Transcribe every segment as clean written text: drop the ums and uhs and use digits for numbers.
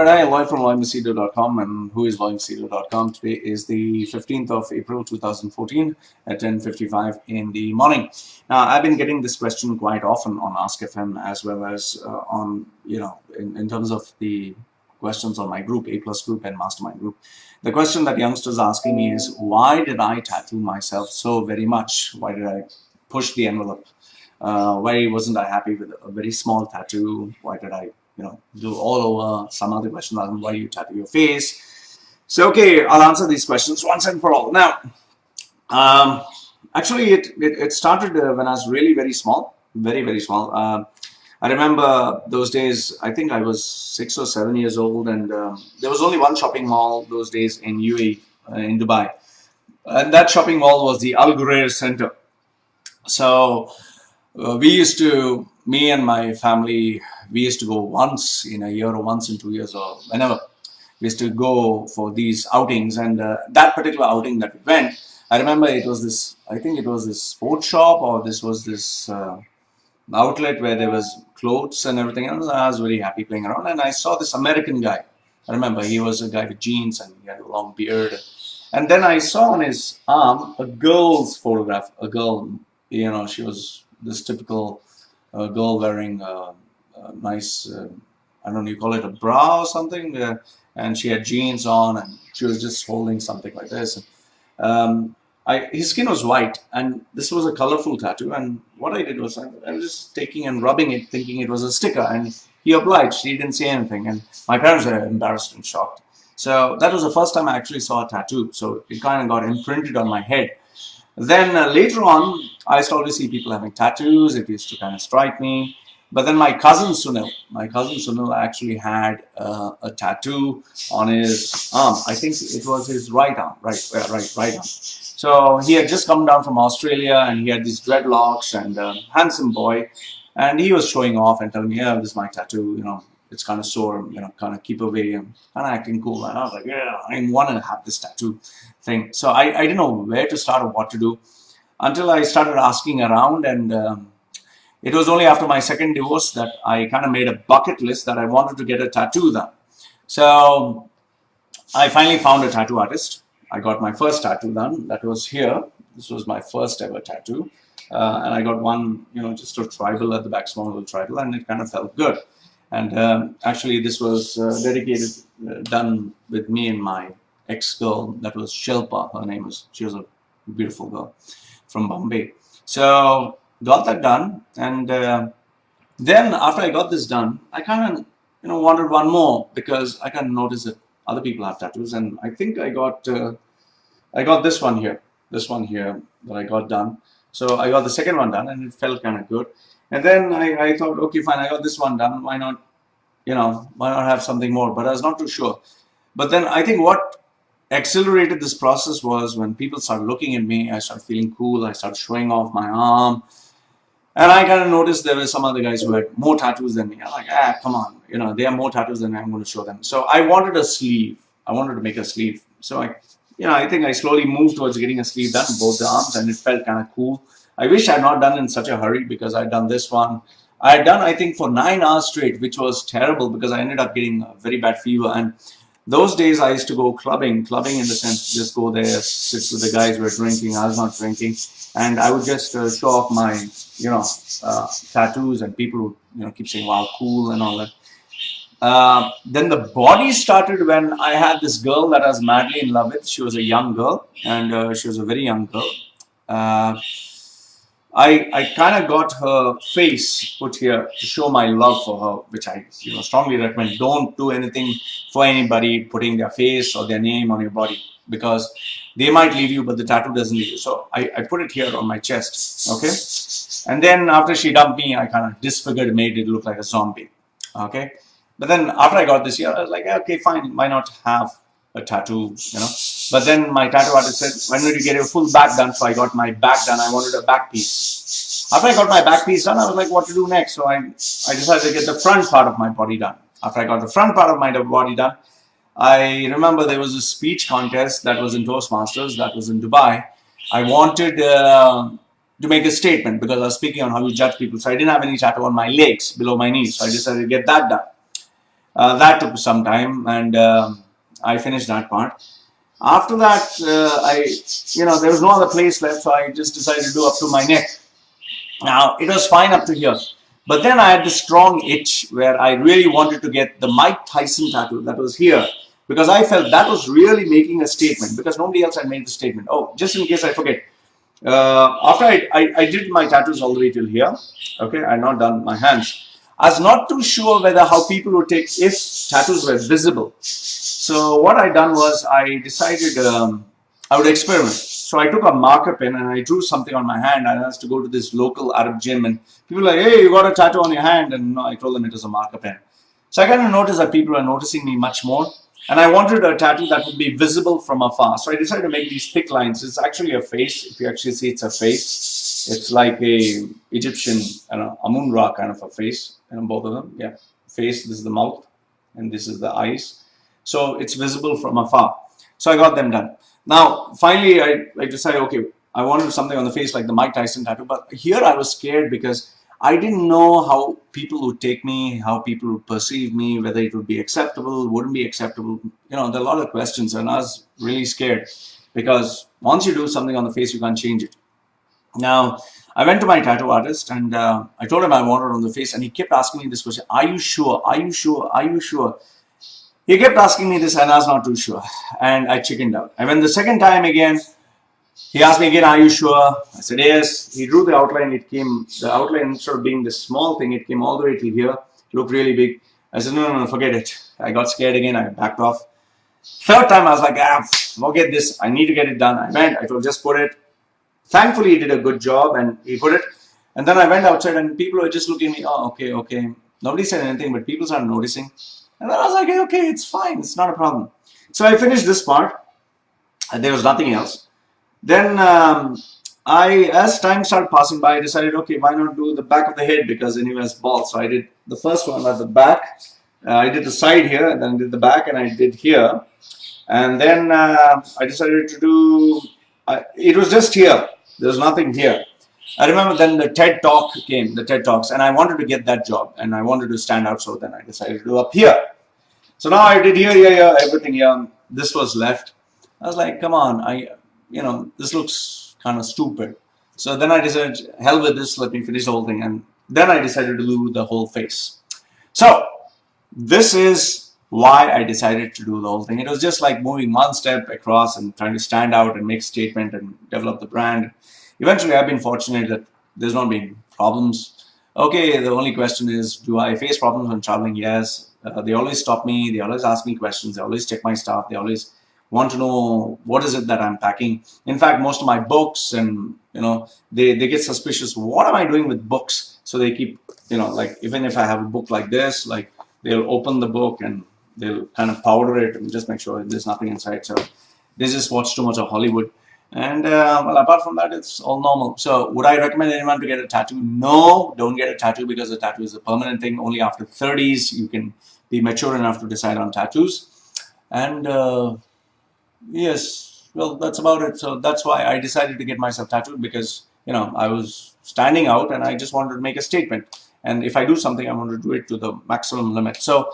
Hi, live from LoyMacedo.com. And who is LoyMacedo.com? Today is the 15th of April 2014 at 10:55 in the morning. Now, I've been getting this question quite often on Ask FM as well as on, in terms of the questions on my group, A Plus group and Mastermind group. The question that youngsters are asking me is, why did I tattoo myself so very much? Why did I push the envelope? Why wasn't I happy with a very small tattoo? Why did I do all over? Some other questions on why you tattoo your face. So, okay, I'll answer these questions once and for all. Now, actually, it started when I was really very small, very small. I remember those days, I think I was 6 or 7 years old, and there was only one shopping mall those days in UAE, in Dubai. And that shopping mall was the Al Ghurair Center. So, me and my family, we used to go once in a year or once in 2 years or whenever. We used to go for these outings, and that particular outing that we went, I remember it was this, I think it was this sports shop, or this was this outlet where there was clothes and everything else. I was very happy playing around, and I saw this American guy. I remember he was a guy with jeans and he had a long beard. And then I saw on his arm a girl's photograph, a girl, she was this typical girl wearing a nice, I don't know, you call it a bra or something, and she had jeans on and she was just holding something like this. His skin was white, and this was a colorful tattoo, and what I did was I was just taking and rubbing it, thinking it was a sticker, and he obliged. He didn't say anything, and my parents were embarrassed and shocked. So that was the first time I actually saw a tattoo, so it kind of got imprinted on my head. Then later on, I started to see people having tattoos. It used to kind of strike me. But then my cousin Sunil actually had a tattoo on his arm. I think it was his right arm, right arm. So he had just come down from Australia, and he had these dreadlocks, and handsome boy, and he was showing off and telling me, "Yeah, this is my tattoo. It's kind of sore. Kind of keep away," and kind of acting cool. And I was like, "Yeah, I want to have this tattoo thing." So I didn't know where to start or what to do until I started asking around, and it was only after my second divorce that I kind of made a bucket list that I wanted to get a tattoo done. So I finally found a tattoo artist. I got my first tattoo done. That was here. This was my first ever tattoo. And I got one, just a tribal at the back, small little tribal, and it kind of felt good. And actually, this was done with me and my ex-girl. That was Shilpa, her name was. She was a beautiful girl from Bombay. So got that done, and then after I got this done, I kind of wanted one more, because I kind of noticed that other people have tattoos, and I think I got this one here that I got done. So I got the second one done, and it felt kind of good. And then I thought, okay, fine, I got this one done. Why not, why not have something more? But I was not too sure. But then I think what accelerated this process was when people started looking at me. I started feeling cool. I started showing off my arm. And I kind of noticed there were some other guys who had more tattoos than me. I'm like, come on, they have more tattoos than me. I'm going to show them. So I wanted a sleeve. I wanted to make a sleeve. So I think I slowly moved towards getting a sleeve done, both the arms, and it felt kind of cool. I wish I had not done it in such a hurry, because I had done this one. I had done, I think, for 9 hours straight, which was terrible, because I ended up getting a very bad fever. And those days I used to go clubbing in the sense, just go there, sit with the guys who were drinking. I was not drinking. And I would just show off my, tattoos, and people would, keep saying, wow, cool and all that. Then the body started when I had this girl that I was madly in love with. She was a young girl, and she was a very young girl. I kind of got her face put here to show my love for her, which I strongly recommend. Don't do anything for anybody putting their face or their name on your body, because they might leave you, but the tattoo doesn't leave you. So I put it here on my chest, okay? And then after she dumped me, I kind of disfigured, made it look like a zombie, okay? But then after I got this here, I was like, okay, fine, why not have a tattoo, But then my tattoo artist said, when will you get your full back done? So I got my back done. I wanted a back piece. After I got my back piece done, I was like, what to do next? So I decided to get the front part of my body done. After I got the front part of my body done, I remember there was a speech contest that was in Toastmasters, that was in Dubai. I wanted to make a statement, because I was speaking on how you judge people. So I didn't have any tattoo on my legs, below my knees. So I decided to get that done. That took some time, and I finished that part. After that, there was no other place left, so I just decided to do up to my neck. Now, it was fine up to here. But then I had this strong itch where I really wanted to get the Mike Tyson tattoo that was here, because I felt that was really making a statement, because nobody else had made the statement. Oh, just in case I forget. After I did my tattoos all the way till here, okay, I had not done my hands. I was not too sure whether how people would take if tattoos were visible. So what I done was I decided I would experiment. So I took a marker pen and I drew something on my hand. And I was to go to this local Arab gym, and people were like, "Hey, you got a tattoo on your hand?" And no, I told them it was a marker pen. So I kind of noticed that people are noticing me much more. And I wanted a tattoo that would be visible from afar. So I decided to make these thick lines. It's actually a face. If you actually see, it's a face. It's like a Egyptian, Amun-Ra kind of a face. Both of them. Yeah. Face, this is the mouth. And this is the eyes. So it's visible from afar. So I got them done. Now, finally, I decided, okay, I wanted something on the face like the Mike Tyson tattoo. But here I was scared because I didn't know how people would take me, how people would perceive me, whether it would be acceptable, wouldn't be acceptable. There are a lot of questions, and I was really scared because once you do something on the face, you can't change it. Now, I went to my tattoo artist and I told him I wanted it on the face, and he kept asking me this question: "Are you sure? Are you sure? Are you sure?" He kept asking me this, and I was not too sure, and I chickened out. And when the second time again, he asked me again, "Are you sure?" I said, "Yes." He drew the outline. The outline, instead of being this small thing, it came all the way till here. It looked really big. I said, no, forget it. I got scared again. I backed off. Third time, I was like, forget this. I need to get it done. I went. I told, just put it. Thankfully, he did a good job, and he put it. And then I went outside, and people were just looking at me. Oh, okay. Nobody said anything, but people started noticing. And then I was like, okay, it's fine. It's not a problem. So I finished this part, and there was nothing else. Then as time started passing by, I decided, okay, why not do the back of the head, because anyway it's bald. So I did the first one at the back. I did the side here, and then did the back, and I did here. And then I decided to do, it was just here. There was nothing here. I remember then the TED Talk came, the TED Talks, and I wanted to get that job, and I wanted to stand out. So then I decided to do up here. So now I did here, everything here. This was left. I was like, come on, this looks kind of stupid. So then I decided, hell with this, let me finish the whole thing. And then I decided to do the whole face. So this is why I decided to do the whole thing. It was just like moving one step across and trying to stand out and make a statement and develop the brand. Eventually, I've been fortunate that there's not been problems. Okay, the only question is, do I face problems when traveling? Yes. They always stop me. They always ask me questions. They always check my stuff. They always want to know what is it that I'm packing. In fact, most of my books, and they get suspicious. What am I doing with books? So they keep, like, even if I have a book like this, like, they'll open the book and they'll kind of powder it and just make sure there's nothing inside. So they just watch too much of Hollywood. And well, apart from that, it's all normal. So would I recommend anyone to get a tattoo? No, don't get a tattoo, because a tattoo is a permanent thing. Only after 30s you can be mature enough to decide on tattoos. And yes, well, that's about it. So that's why I decided to get myself tattooed, because I was standing out and I just wanted to make a statement. And if I do something, I want to do it to the maximum limit. So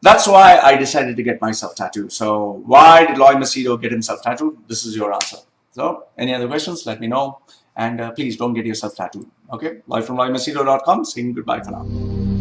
that's why I decided to get myself tattooed. So why did Loy Macedo get himself tattooed? This is your answer. So any other questions, let me know. And please don't get yourself tattooed. Okay, Loy from LoyMacedo.com, saying goodbye for now.